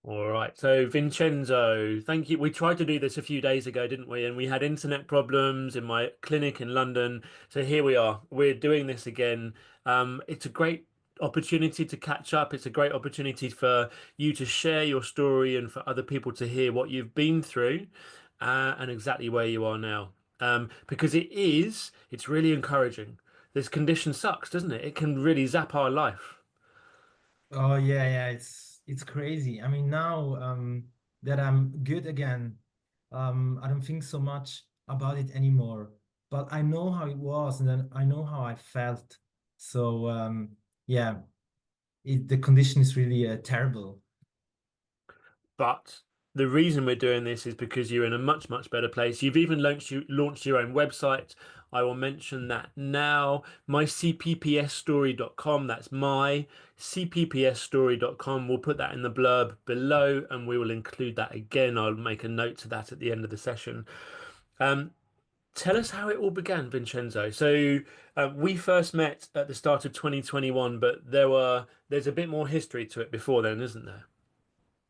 All right. So, Vincenzo, thank you. We tried to do this a few days ago, didn't we? And we had internet problems in my clinic in London. So here we are. We're doing this again. It's a great opportunity to catch up. It's a great opportunity for you to share your story and for other people to hear what you've been through, and exactly where you are now. Because it's really encouraging. This condition sucks, doesn't it? It can really zap our life. Oh yeah, yeah, it's crazy. I mean, now that I'm good again, I don't think so much about it anymore. But I know how it was, and then I know how I felt. So yeah, the condition is really terrible. But the reason we're doing this is because you're in a much, much better place. You've even launched your own website. I will mention that now. MyCPPSstory.com. That's my CPPSstory.com. We'll put that in the blurb below and we will include that again. I'll make a note to that at the end of the session. Um, Tell us how it all began, Vincenzo. So we first met at the start of 2021, but there's a bit more history to it before then, isn't there?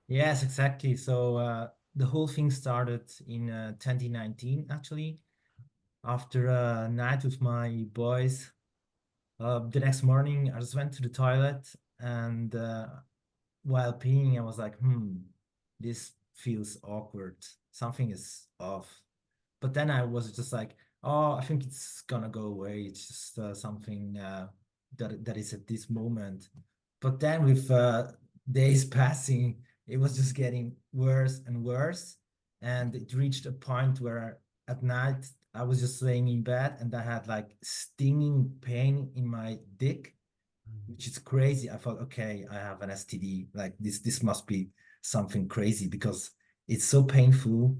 Yes, exactly. So the whole thing started in 2019, actually, after a night with my boys. The next morning, I just went to the toilet, and while peeing, I was like, this feels awkward. Something is off. But then I was just like, oh, I think it's gonna go away. It's just something that is at this moment. But then with days passing, it was just getting worse and worse. And it reached a point where at night I was just laying in bed and I had like stinging pain in my dick, which is crazy. I thought, okay, I have an STD. Like this must be something crazy because it's so painful.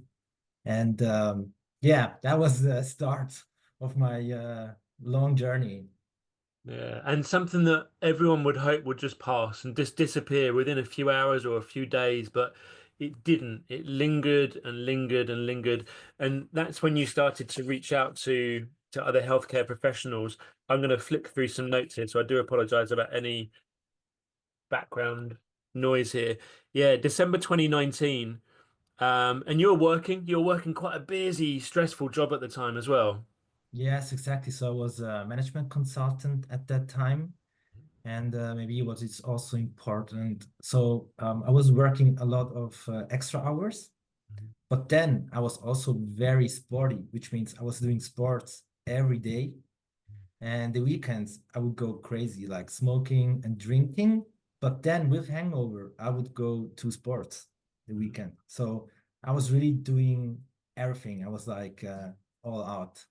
And yeah, that was the start of my long journey. Yeah, and something that everyone would hope would just pass and just disappear within a few hours or a few days, but it didn't. It lingered and lingered and lingered, and that's when you started to reach out to other healthcare professionals. I'm going to flick through some notes here, so I do apologize about any background noise here. Yeah, December 2019. And you're working quite a busy, stressful job at the time as well. Yes, exactly. So I was a management consultant at that time, and maybe what is also important. So I was working a lot of extra hours, but then I was also very sporty, which means I was doing sports every day. And the weekends, I would go crazy, like smoking and drinking. But then with hangover, I would go to sports the weekend. So I was really doing everything. I was like all out.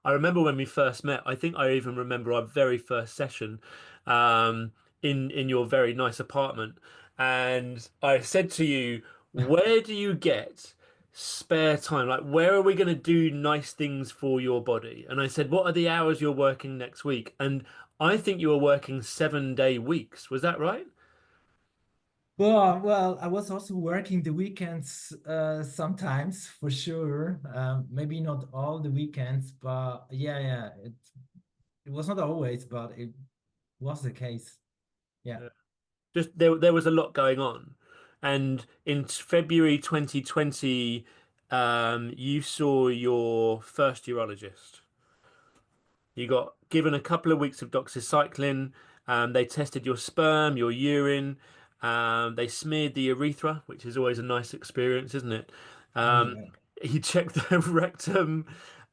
I remember when we first met. I think I even remember our very first session um, in your very nice apartment. And I said to you, "Where do you get spare time? Like, where are we going to do nice things for your body?" And I said, "What are the hours you're working next week?" And I think you were working 7-day weeks. Was that right? Well, I was also working the weekends sometimes for sure. Maybe not all the weekends, but yeah. It was not always, but it was the case. Yeah. Just there was a lot going on. And in February 2020, you saw your first urologist. You got given a couple of weeks of doxycycline. They tested your sperm, your urine. They smeared the urethra, which is always a nice experience, isn't it? Oh Um, yeah. he checked the rectum,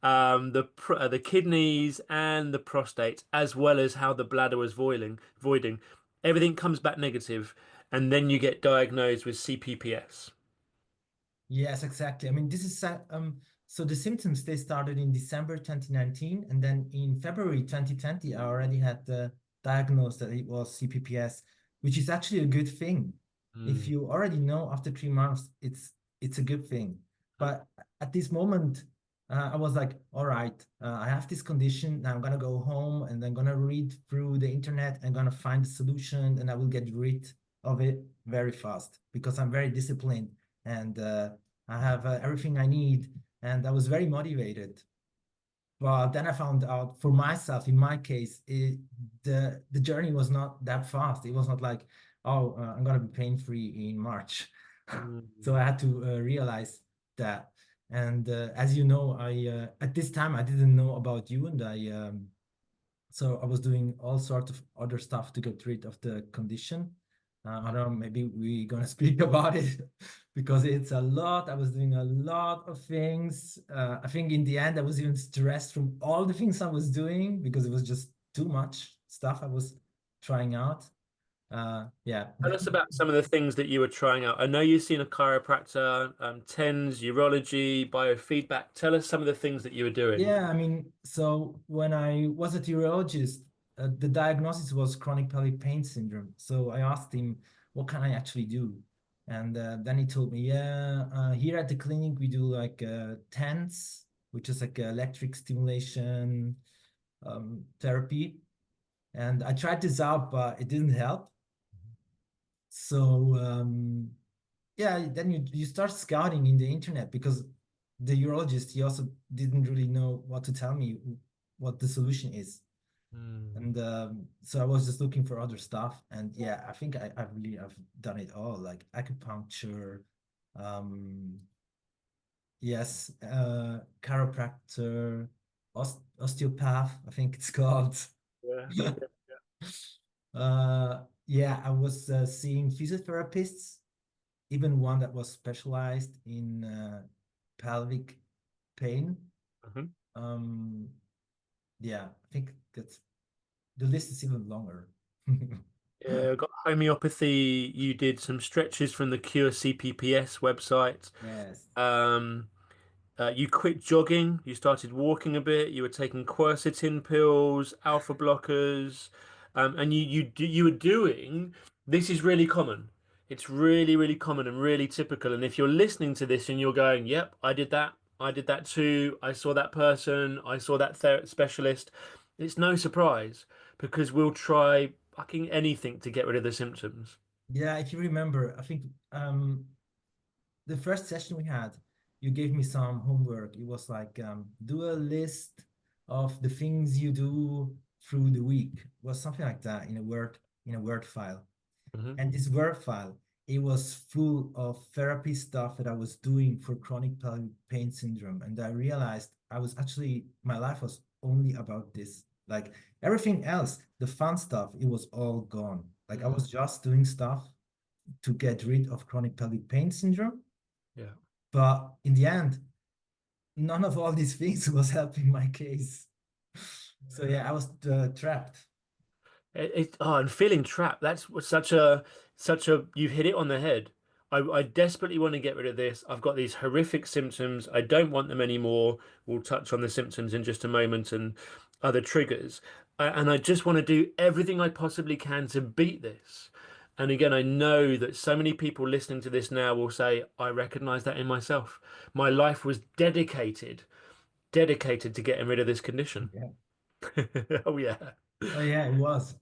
the kidneys, and the prostate, as well as how the bladder was voiding. Everything comes back negative, and then you get diagnosed with CPPS. Yes, exactly. I mean, this is so the symptoms they started in December 2019, and then in February 2020, I already had diagnosed that it was CPPS, which is actually a good thing. If Mm. you already know after 3 months, it's a good thing. But at this moment, I was like, all right, I have this condition. Now I'm gonna go home and I'm gonna read through the internet and gonna find a solution, and I will get rid of it very fast because I'm very disciplined and I have everything I need, and I was very motivated. But then I found out for myself, in my case, the journey was not that fast. It was not like, oh, I'm gonna be pain-free in March. So I Mm. had to realize that. And as you know, I at this time I didn't know about you, and so I was doing all sorts of other stuff to get rid of the condition. I don't know, maybe we're gonna speak about it because it's a lot. I was doing a lot of things. I think in the end, I was even stressed from all the things I was doing because it was just too much stuff I was trying out. Yeah. Tell us about some of the things that you were trying out. I know you've seen a chiropractor, TENS, urology, biofeedback. Tell us some of the things that you were doing. Yeah, I mean, so when I was a urologist, the diagnosis was chronic pelvic pain syndrome. So I asked him, what can I actually do? And then he told me, yeah, here at the clinic, we do like TENS, which is like electric stimulation therapy. And I tried this out, but it didn't help. So yeah, then you start scouting in the internet because the urologist, he also didn't really know what to tell me what the solution is. Mm. And so I was just looking for other stuff. And yeah, I think I've done it all, like acupuncture, um, yes, chiropractor, osteopath, I think it's called. Yeah. Yeah, I was seeing physiotherapists, even one that was specialized in pelvic pain. Mhm. Um, yeah, I think that's the list is even longer. Yeah, got homeopathy. You did some stretches from the Cure CPPS website. Yes. Um, you quit jogging. You started walking a bit. You were taking quercetin pills, alpha blockers, and you were doing. This is really common. It's really really common and really typical. And if you're listening to this and you're going, "Yep, I did that. I did that too. I saw that person. I saw that ther specialist." It's no surprise because we'll try fucking anything to get rid of the symptoms. Yeah, if you remember, I think the first session we had, you gave me some homework. It was like do a list of the things you do through the week. It was something like that in a Word file. Hmm. And this Word file, it was full of therapy stuff that I was doing for chronic pelvic pain syndrome. And I realized I was actually, my life was only about this. Like everything else, the fun stuff, it was all gone. Like I Mm. was just doing stuff to get rid of chronic pelvic pain syndrome. Yeah. But in the end, none of all these things was helping my case. So yeah, I was trapped. And feeling trapped. Such a you've hit it on the head. I desperately want to get rid of this. I've got these horrific symptoms. I don't want them anymore. We'll touch on the symptoms in just a moment and other triggers. And I just want to do everything I possibly can to beat this. And again, I know that so many people listening to this now will say, I recognize that in myself. My life was dedicated to getting rid of this condition. Yeah. Oh yeah. Oh yeah, it was.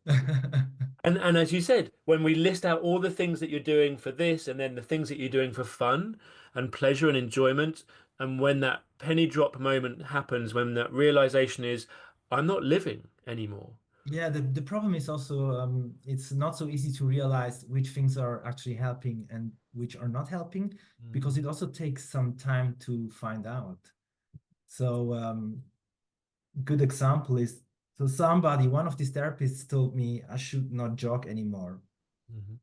And as you said, when we list out all the things that you're doing for this and then the things that you're doing for fun and pleasure and enjoyment, and when that penny drop moment happens, when that realization is, I'm not living anymore. Yeah, the problem is also it's not so easy to realize which things are actually helping and which are not helping because Mm. it also takes some time to find out. So good example is so somebody, one of these therapists told me I should not jog anymore. Mhm.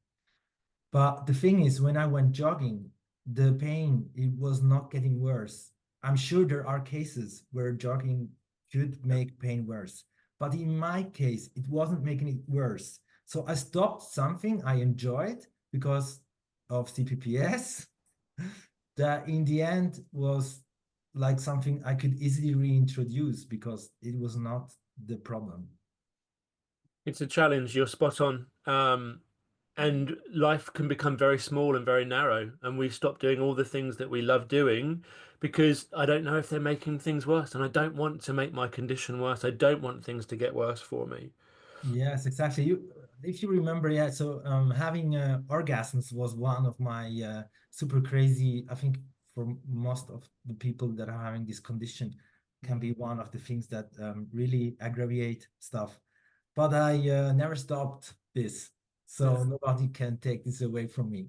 But the thing is, when I went jogging, the pain it was not getting worse. I'm sure there are cases where jogging could Yeah. make pain worse, but in my case, it wasn't making it worse. So I stopped something I enjoyed because of CPPS. That in the end was like something I could easily reintroduce because it was not the problem. It's a challenge. You're spot on. And life can become very small and very narrow, and we stop doing all the things that we love doing because I don't know if they're making things worse, and I don't want to make my condition worse. I don't want things to get worse for me. Yes, exactly. If you remember, yeah. So having orgasms was one of my super crazy. I think for most of the people that are having this condition, can be Mm. one of the things that really aggravate stuff. But I never stopped this. So nobody can take this away from me.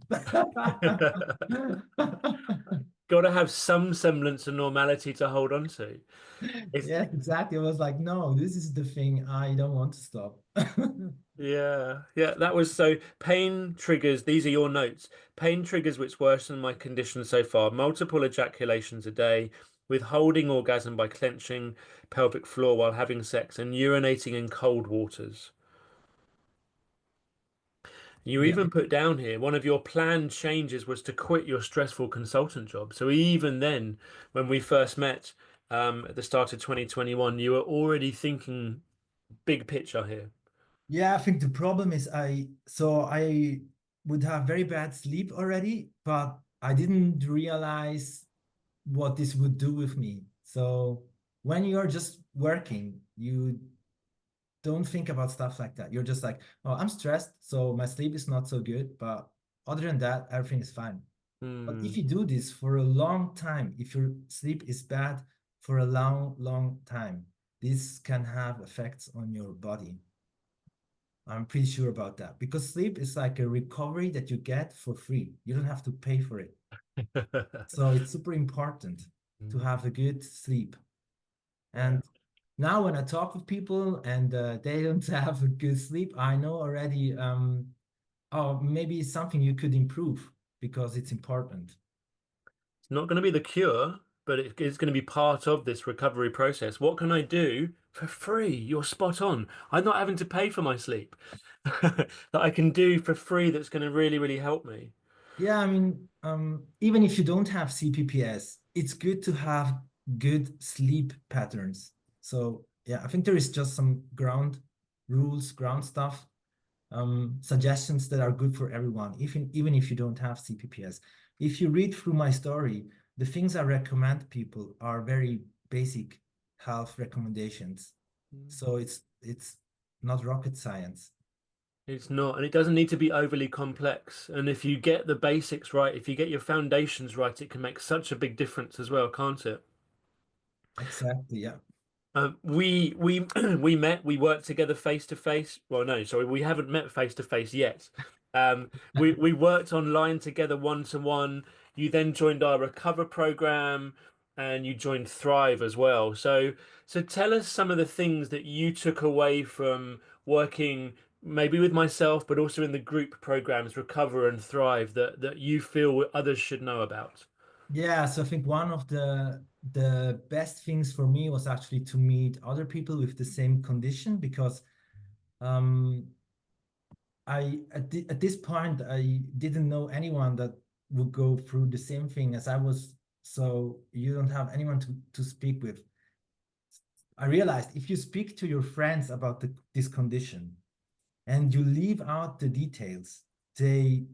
Got to have some semblance of normality to hold on to. It's Yeah, exactly. I was like, no, this is the thing I don't want to stop. Yeah, yeah, that was so pain triggers. These are your notes. Pain triggers which worsen my condition so far. Multiple ejaculations a day, withholding orgasm by clenching pelvic floor while having sex, and urinating in cold waters. You Yeah. even put down here one of your planned changes was to quit your stressful consultant job. So even then, when we first met at the start of 2021, you were already thinking big picture here. Yeah, I think the problem is I would have very bad sleep already, but I didn't realize what this would do with me. So when you're just working, you don't think about stuff like that. You're just like, oh, I'm stressed, so my sleep is not so good, but other than that, everything is fine. But if Hmm. you do this for a long time, if your sleep is bad for a long, long time, this can have effects on your body. I'm pretty sure about that because sleep is like a recovery that you get for free. You don't have to pay for it. So it's super important to have a good sleep. Yeah. And now when I talk with people and they don't have a good sleep, I know already, oh, maybe it's something you could improve because it's important. It's not going to be the cure, but it is going to be part of this recovery process. What can I do for free? You're spot on. I'm not having to pay for my sleep that I can do for free that's going to really, really help me. Yeah, I mean, even if you don't have CPPS, it's good to have good sleep patterns. So yeah, I think there is just some ground rules, ground stuff, suggestions that are good for everyone, even if you don't have CPPS. If you read through my story, the things I recommend people are very basic health recommendations. So it's not rocket science. It's not, and it doesn't need to be overly complex. And if you get the basics right, if you get your foundations right, it can make such a big difference as well, can't it? Exactly, yeah. We we met, we worked together face to face. Well, no, sorry, we haven't met face to face yet. We worked online together one to one. You then joined our Recover program, and you joined Thrive as well. So tell us some of the things that you took away from working maybe with myself, but also in the group programs Recover and Thrive that you feel others should know about. Yeah, so I think one of the best things for me was actually to meet other people with the same condition because um, at this point I didn't know anyone that would go through the same thing as I was. So you don't have anyone to speak with. I realized if you speak to your friends about this condition and you leave out the details, they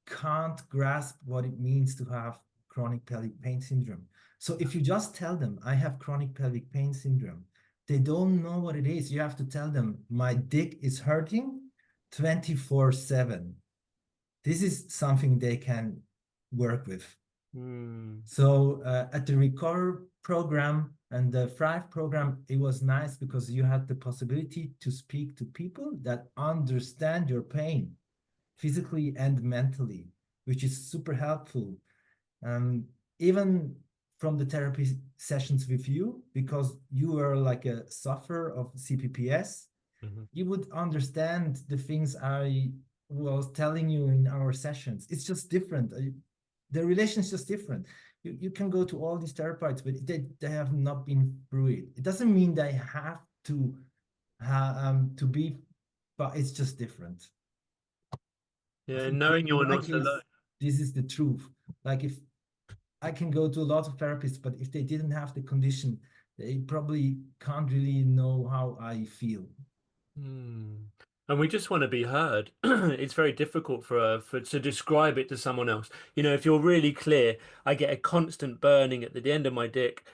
can't grasp what it means to have chronic pelvic pain syndrome. So if you just tell them, I have chronic pelvic pain syndrome, they don't know what it is. You have to tell them, my dick is hurting 24/7. This is something they can work with. Hmm. So at the Recover program and the Thrive program, it was nice because you had the possibility to speak to people that understand your pain physically and mentally, which is super helpful. Um, Even from the therapy sessions with you, because you were like a sufferer of CPPS, Mhm. you would understand the things I was telling you in our sessions. It's just different. The relation is just different. You can go to all these therapists, but they have not been through it. It doesn't mean they have to be, but it's just different. I Yeah, think knowing in you're my not alone. case, this is the truth. Like if I can go to a lot of therapists, but if they didn't have the condition, they probably can't really know how I feel. Hmm. And we just want to be heard. It's very difficult for to describe it to someone else. You know, if you're really clear, I get a constant burning at the end of my dick,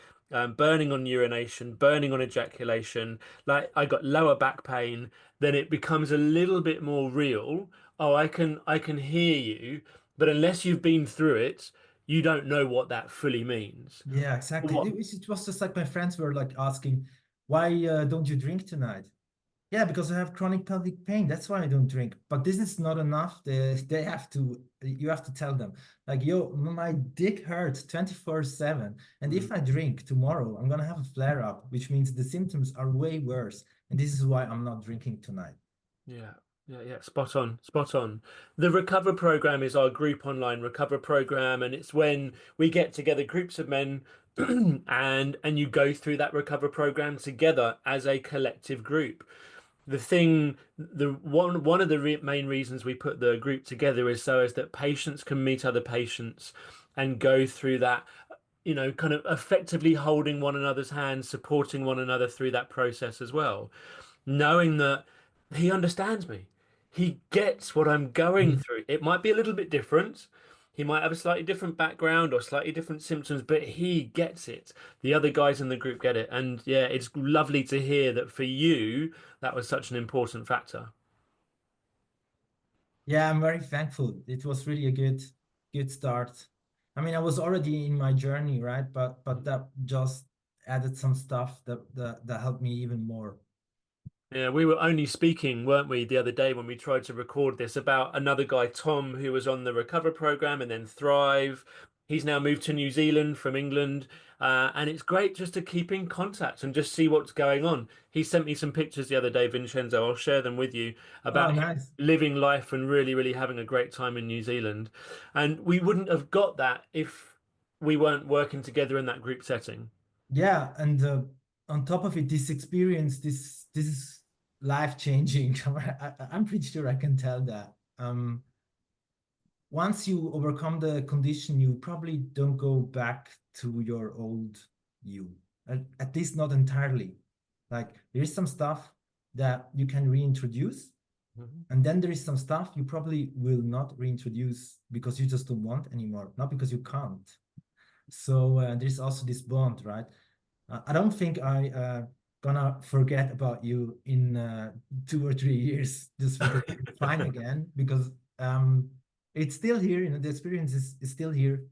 burning on urination, burning on ejaculation. Like I got lower back pain, then it becomes a little bit more real. Oh, I can hear you, but unless you've been through it, you don't know what that fully means. Yeah, exactly. What? It was just like my friends were like asking, why don't you drink tonight? Yeah, because I have chronic pelvic pain. That's why I don't drink. But this is not enough. They have to, you have to tell them, like, yo, my dick hurts 24/7. And if I drink tomorrow, I'm gonna have a flare up, which means the symptoms are way worse. And this is why I'm not drinking tonight. Yeah, yeah. Spot on, spot on. The Recover program is our group online Recover program, and it's when we get together groups of men and you go through that Recover program together as a collective group. The one of the re main reasons we put the group together is so as that patients can meet other patients and go through that, kind of effectively holding one another's hands, supporting one another through that process as well, knowing that he understands me. He gets what I'm going Mhm. through. It might be a little bit different. He might have a slightly different background or slightly different symptoms, but he gets it. The other guys in the group get it. And yeah, it's lovely to hear that for you, that was such an important factor. Yeah, I'm very thankful. It was really a good start. I mean, I was already in my journey, right? But that just added some stuff that helped me even more. Yeah, we were only speaking, weren't we, the other day when we tried to record this about another guy, Tom, who was on the Recover program and then Thrive. He's now moved to New Zealand from England, and it's great just to keep in contact and just see what's going on. He sent me some pictures the other day, Vincenzo. I'll share them with you Oh, about him nice. living life and really, really having a great time in New Zealand. And we wouldn't have got that if we weren't working together in that group setting. Yeah, and on top of it, this experience, this is life changing. I'm pretty sure I can tell that. Once you overcome the condition, you probably don't go back to your old you. At least not entirely. Like there is some stuff that you can reintroduce, Mhm. and then there is some stuff you probably will not reintroduce because you just don't want anymore, not because you can't. So there's also this bond, right? I don't think I gonna forget about you in 2 or 3 years just because I'm fine again because um, it's still here. You know, the experience is still here,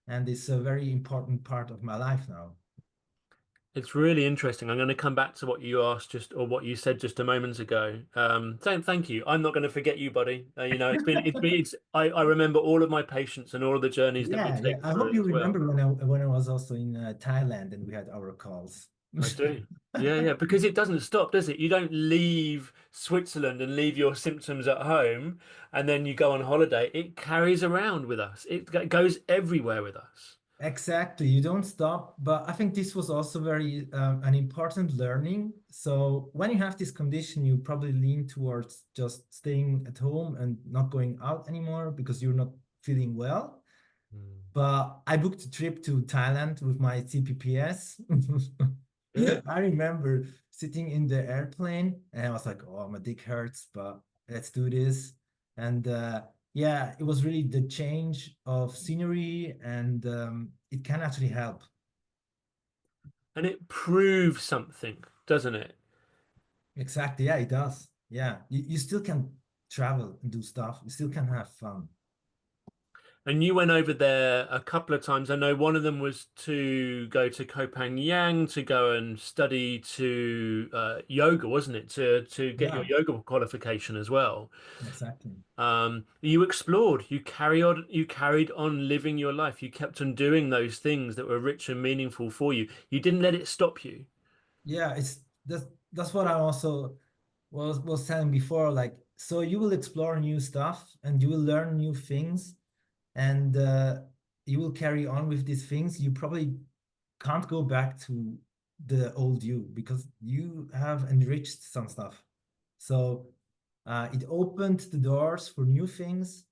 and it's a very important part of my life now. It's really interesting. I'm going to come back to what you asked just, or what you said just a moment ago. Thank you. I'm not going to forget you, buddy. I remember all of my patients and all of the journeys that we Yeah, yeah. take I hope through you as well. remember when I was also in Thailand and we had our calls. I do. Yeah, yeah, because it doesn't stop, does it? You don't leave Switzerland and leave your symptoms at home and then you go on holiday. It carries around with us. It goes everywhere with us. Exactly, you don't stop. But I think this was also very an important learning. So when you have this condition, you probably lean towards just staying at home and not going out anymore because you're not feeling well. Mm. But I booked a trip to Thailand with my CPPS. Good. I remember sitting in the airplane and I was like, oh, my dick hurts, but let's do this. And yeah, it was really the change of scenery and it can actually help. And it proves something, doesn't it? Exactly. Yeah, it does. Yeah, you still can travel and do stuff. You still can have fun. And you went over there a couple of times. I know one of them was to go to Koh Phangan to go and study to yoga, wasn't it? To get your Yeah, yoga qualification as well. exactly. You explored. You carried on living your life. You kept on doing those things that were rich and meaningful for you. You didn't let it stop you. Yeah, it's that's what I also was saying before. Like, so you will explore new stuff and you will learn new things and you will carry on with these things. You probably can't go back to the old you because you have enriched some stuff. So it opened the doors for new things,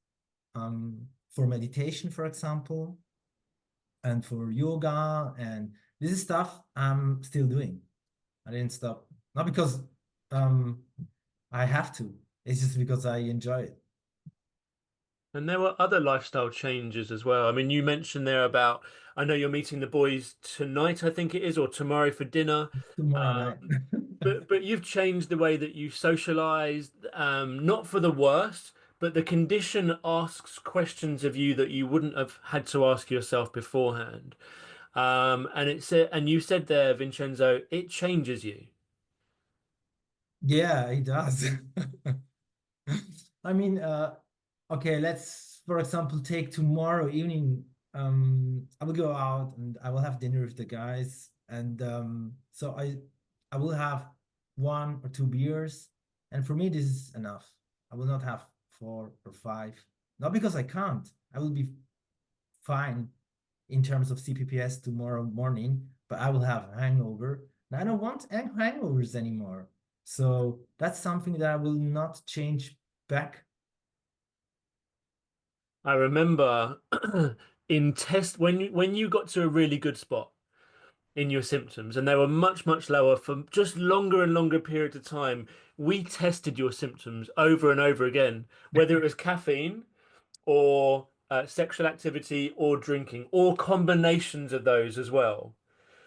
for meditation, for example, and for yoga. And this is stuff I'm still doing. I didn't stop. Not because um, I have to. It's just because I enjoy it. And there were other lifestyle changes as well. I mean, you mentioned there about, I know you're meeting the boys tonight, I think it is, or tomorrow for dinner. Tomorrow night. Um, but you've changed the way that you socialize, not for the worst, but the condition asks questions of you that you wouldn't have had to ask yourself beforehand. And you said there, Vincenzo, it changes you. Yeah, it does. I mean, okay, let's, for example, take tomorrow evening. I will go out and I will have dinner with the guys, and so I will have 1 or 2 beers, and for me this is enough. I will not have 4 or 5, not because I can't. I will be fine in terms of CPPS tomorrow morning, but I will have a hangover. And I don't want hangovers anymore. So that's something that I will not change back. I remember in test when you got to a really good spot in your symptoms and they were much, much lower for just longer and longer periods of time, we tested your symptoms over and over again, whether it was caffeine or sexual activity or drinking or combinations of those as well.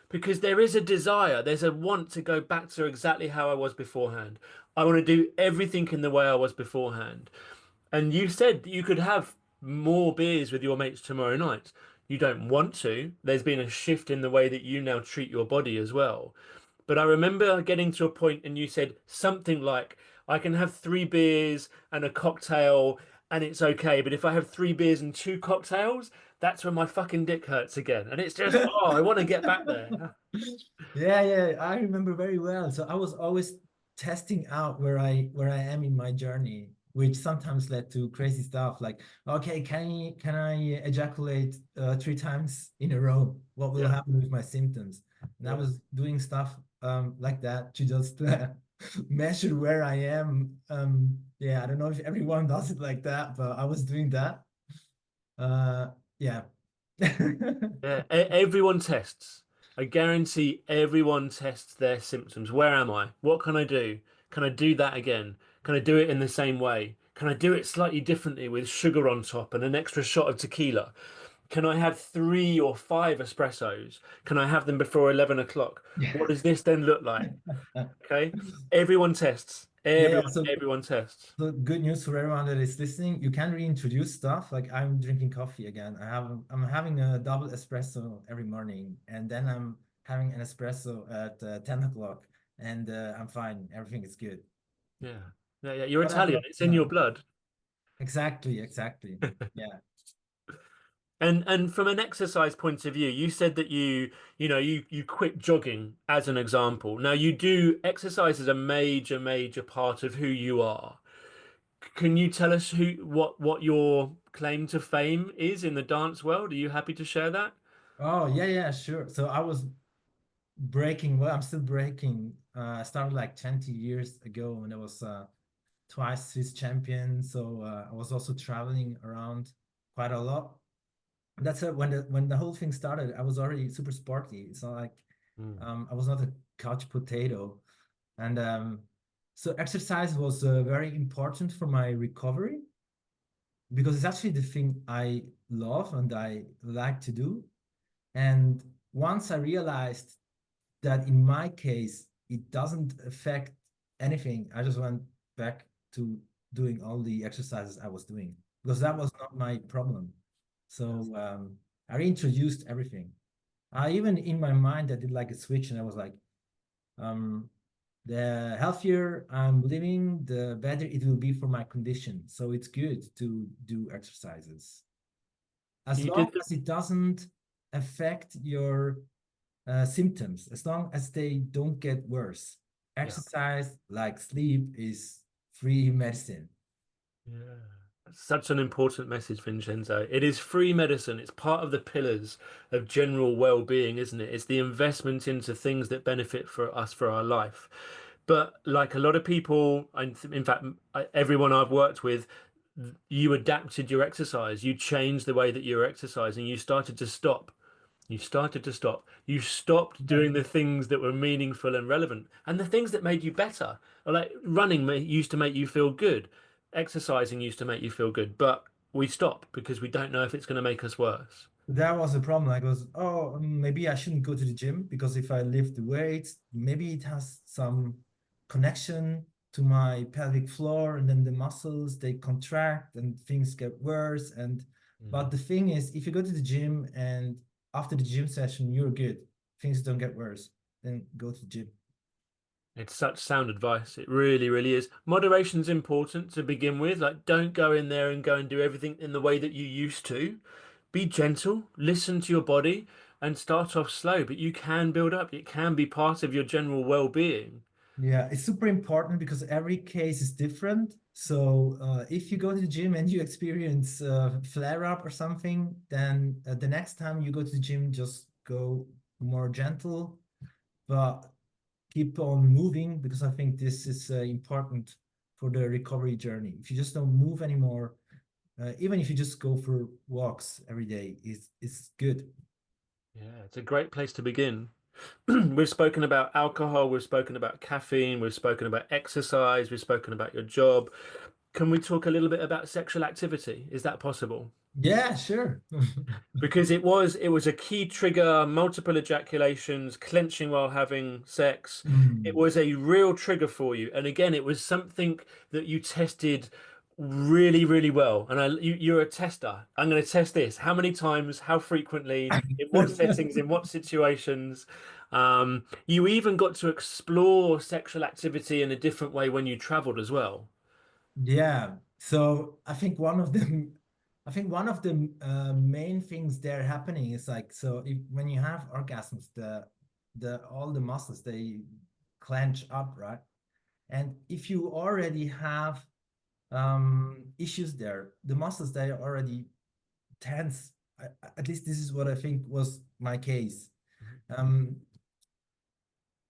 Because there is a desire, there's a want to go back to exactly how I was beforehand. I want to do everything in the way I was beforehand. And you said that you could have more beers with your mates tomorrow night. You don't want to. There's been a shift in the way that you now treat your body as well. But I remember getting to a point and you said something like, I can have 3 beers and a cocktail and it's okay. But if I have 3 beers and 2 cocktails, that's when my fucking dick hurts again. And it's just, oh, I want to get back there. Yeah, yeah, I remember very well. So I was always testing out where I am in my journey, which sometimes led to crazy stuff like, okay, can I ejaculate 3 times in a row? What will Yeah. happen with my symptoms? And I Yeah. was doing stuff like that to just measure where I am. Yeah, I don't know if everyone does it like that, but I was doing that. Uh, yeah. Yeah, everyone tests. I guarantee everyone tests their symptoms. Where am I? What can I do? Can I do that again? Can I do it in the same way? Can I do it slightly differently with sugar on top and an extra shot of tequila? Can I have 3 or 5 espressos? Can I have them before 11 o'clock? What does this then look like? Okay. Everyone tests. Yeah, so Everyone tests. so good news for everyone that is listening. You can reintroduce stuff. Like I'm drinking coffee again. I'm having a double espresso every morning, and then I'm having an espresso at 10 o'clock, and I'm fine. Everything is good. Yeah. Yeah, yeah. You're Whatever. Italian. It's in your blood. Exactly, exactly. Yeah. And from an exercise point of view, you said that you quit jogging as an example. Now you do exercise as a major, major part of who you are. Can you tell us what your claim to fame is in the dance world? Are you happy to share that? Oh, yeah, yeah, sure. So I was breaking. Well, I'm still breaking. I started like 20 years ago, and I was twice Swiss champion. So I was also traveling around quite a lot. That's when the whole thing started. I was already super sporty. It's not like Mm. I was not a couch potato, and so exercise was very important for my recovery because it's actually the thing I love and I like to do. And once I realized that in my case it doesn't affect anything, I just went back to doing all the exercises I was doing because that was not my problem. So I reintroduced everything. I even in my mind I did like a switch and I was like, um, the healthier I'm living, the better it will be for my condition. So it's good to do exercises as You long did that? as it doesn't affect your symptoms, as long as they don't get worse. Yeah. Exercise, like sleep, is free medicine. Yeah. That's such an important message, Vincenzo. It is free medicine. It's part of the pillars of general well-being, isn't it? It's the investment into things that benefit for us for our life. But like a lot of people, and in fact, everyone I've worked with, you adapted your exercise. You changed the way that you were exercising. You started to stop. You started to stop. You stopped Yeah. doing the things that were meaningful and relevant, and the things that made you better. Like running used to make you feel good, exercising used to make you feel good, but we stop because we don't know if it's going to make us worse. That was the problem. Like, was, oh, maybe I shouldn't go to the gym because if I lift the weights, maybe it has some connection to my pelvic floor, and then the muscles they contract and things get worse. And but Mm. the thing is, if you go to the gym and after the gym session you're good, things don't get worse, then go to the gym. It's such sound advice. It really, really is. Moderation's important to begin with. Like, don't go in there and go and do everything in the way that you used to. Be gentle, listen to your body, and start off slow. But you can build up. It can be part of your general well-being. Yeah, it's super important because every case is different. So if you go to the gym and you experience flare up or something, then the next time you go to the gym, just go more gentle, but keep on moving because I think this is important for the recovery journey. If you just don't move anymore, even if you just go for walks every day, it's good. Yeah, it's a great place to begin. We've spoken about alcohol, we've spoken about caffeine, we've spoken about exercise, we've spoken about your job. Can we talk a little bit about sexual activity? Is that possible? Yeah, sure. Because it was a key trigger, multiple ejaculations, clenching while having sex. It Mm. was a real trigger for you. And again, it was something that you tested really, really well. And you're a tester. I'm going to test this. How many times, how frequently, in what settings, in what situations? You even got to explore sexual activity in a different way when you traveled as well. Yeah. So I think one of the main things there happening is like, so if, when you have orgasms, the all the muscles they clench up, right? And if you already have issues there, the muscles they are already tense. At least this is what I think was my case. Um,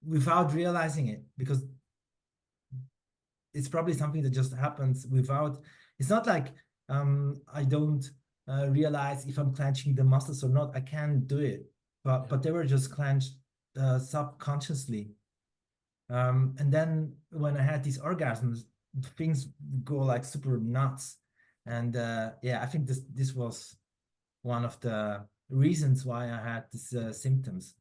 Without realizing it, because it's probably something that just happens without, it's not like I don't realize if I'm clenching the muscles or not. I can do it, Yeah. but they were just clenched subconsciously. And then when I had these orgasms, things go like super nuts. And yeah, I think this was one of the reasons why I had these symptoms.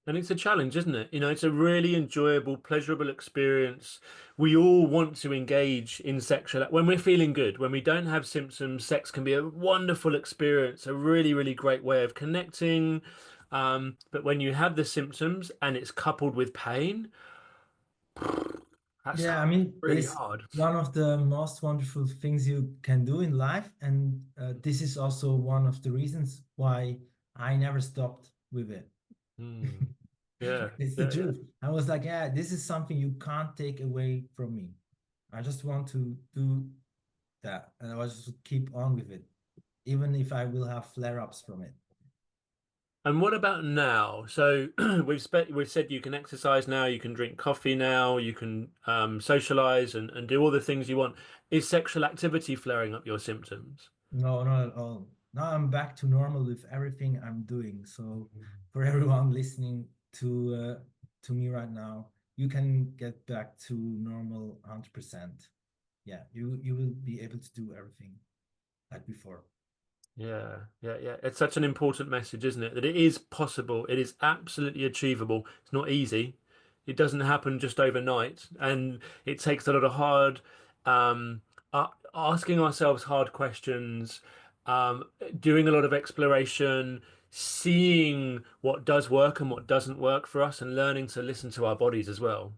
And it's a challenge, isn't it? It's a really enjoyable, pleasurable experience. We all want to engage in sexual when we're feeling good, when we don't have symptoms. Sex can be a wonderful experience, a really, really great way of connecting. But when you have the symptoms and it's coupled with pain, that's Yeah, I mean, really it's hard. one of the most wonderful things you can do in life. And this is also one of the reasons why I never stopped with it. Hmm. Yeah, It's the yeah, yeah. truth. I was like, yeah, this is something you can't take away from me. I just want to do that. And I was just keep on with it, even if I will have flare-ups from it. And what about now? So we've said you can exercise now, you can drink coffee now, you can socialize and do all the things you want. Is sexual activity flaring up your symptoms? No, not at all. Now I'm back to normal with everything I'm doing. So for everyone listening to me right now, you can get back to normal 100%. Yeah, you will be able to do everything like before. Yeah, yeah, yeah. It's such an important message, isn't it? That it is possible. It is absolutely achievable. It's not easy. It doesn't happen just overnight, and it takes a lot of hard, um, asking ourselves hard questions, um, doing a lot of exploration, seeing what does work and what doesn't work for us, and learning to listen to our bodies as well.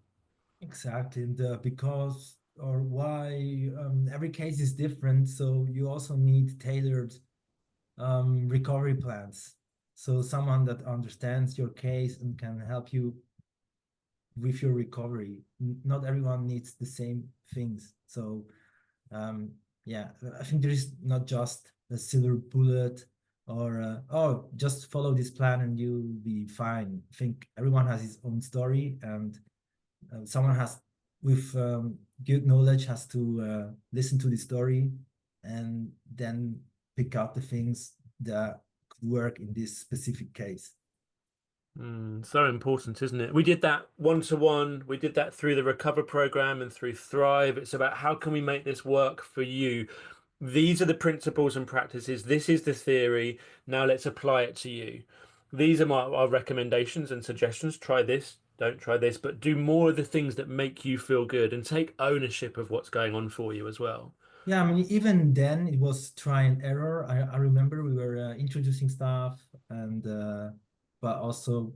Exactly. And because or why every case is different, so you also need tailored recovery plans. So someone that understands your case and can help you with your recovery. Not everyone needs the same things. So um, yeah, I think there is not just a silver bullet or oh, just follow this plan and you'll be fine. I think everyone has his own story, and someone has with good knowledge has to listen to the story and then pick out the things that could work in this specific case. So important, isn't it? We did that one to one. We did that through the Recover program and through Thrive. It's about how can we make this work for you? These are the principles and practices. This is the theory. Now let's apply it to you. These are our recommendations and suggestions. Try this, don't try this, but do more of the things that make you feel good and take ownership of what's going on for you as well. Yeah, I mean, even then it was try and error. I remember we were introducing stuff and but also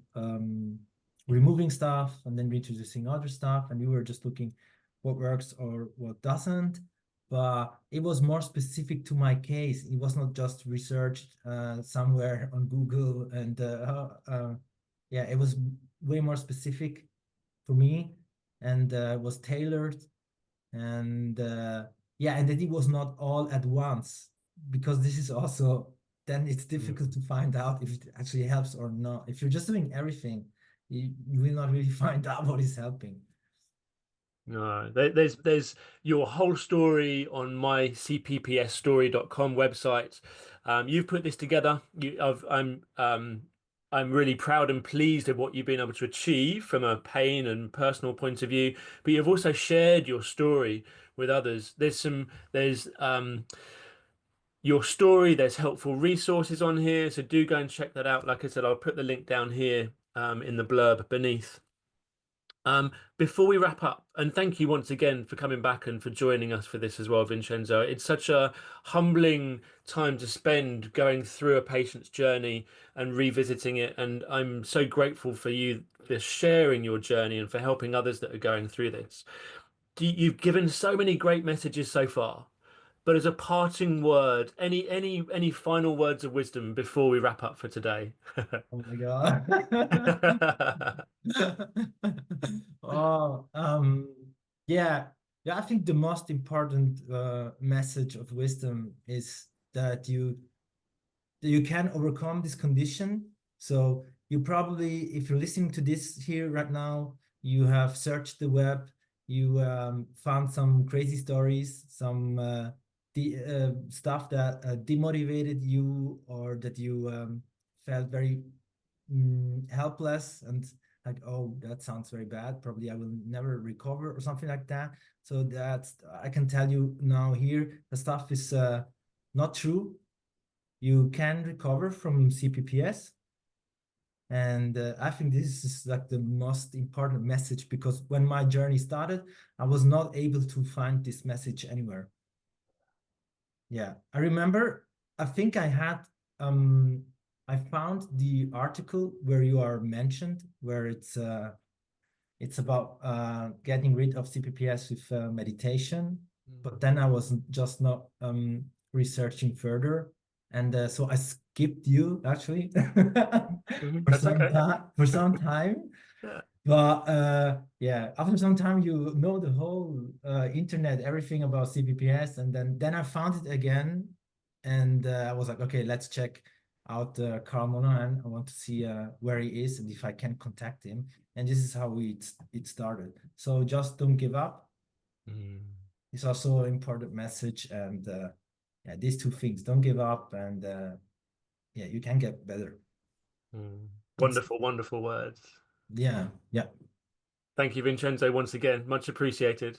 removing stuff and then reintroducing other stuff, and we were just looking what works or what doesn't. But it was more specific to my case. It was not just researched somewhere on Google, and yeah, it was way more specific for me, and was tailored, and yeah, and that it was not all at once, because this is also, then it's difficult to find out if it actually helps or not. If you're just doing everything, you will not really find out what is helping. No, there's your whole story on my cppsstory.com website. You've put this together. I'm really proud and pleased of what you've been able to achieve from a pain and personal point of view. But you've also shared your story with others. There's your story. There's helpful resources on here, so do go and check that out. Like I said, I'll put the link down here in the blurb beneath. Before we wrap up, and thank you once again for coming back and for joining us for this as well, Vincenzo. It's such a humbling time to spend going through a patient's journey and revisiting it. And I'm so grateful for you for sharing your journey and for helping others that are going through this. You've given so many great messages so far, but as a parting word, any final words of wisdom before we wrap up for today? Oh my God. Oh, yeah. Yeah, I think the most important message of wisdom is that you can overcome this condition. So you probably, if you're listening to this here right now, you have searched the web, you found some crazy stories, some stuff that demotivated you, or that you felt very helpless, and like, oh, that sounds very bad. Probably I will never recover or something like that. So that's, I can tell you now here, the stuff is not true. You can recover from CPPS. And I think this is like the most important message, because when my journey started, I was not able to find this message anywhere. Yeah, I remember, I think I found the article where you are mentioned, where it's about getting rid of CPPS with meditation. But then I was just not researching further, and so I skipped you actually for That's some okay. time. For some time, Yeah. but yeah, after some time, you know the whole internet, everything about CPPS, and then I found it again, and I was like, okay, let's check out Carl Monahan. I want to see where he is and if I can contact him. And this is how it started. So just don't give up. Mm. It's also an important message, and yeah, these two things: don't give up, and yeah, you can get better. Mm. It's Wonderful, wonderful words. yeah, yeah. Thank you, Vincenzo, once again. Much appreciated.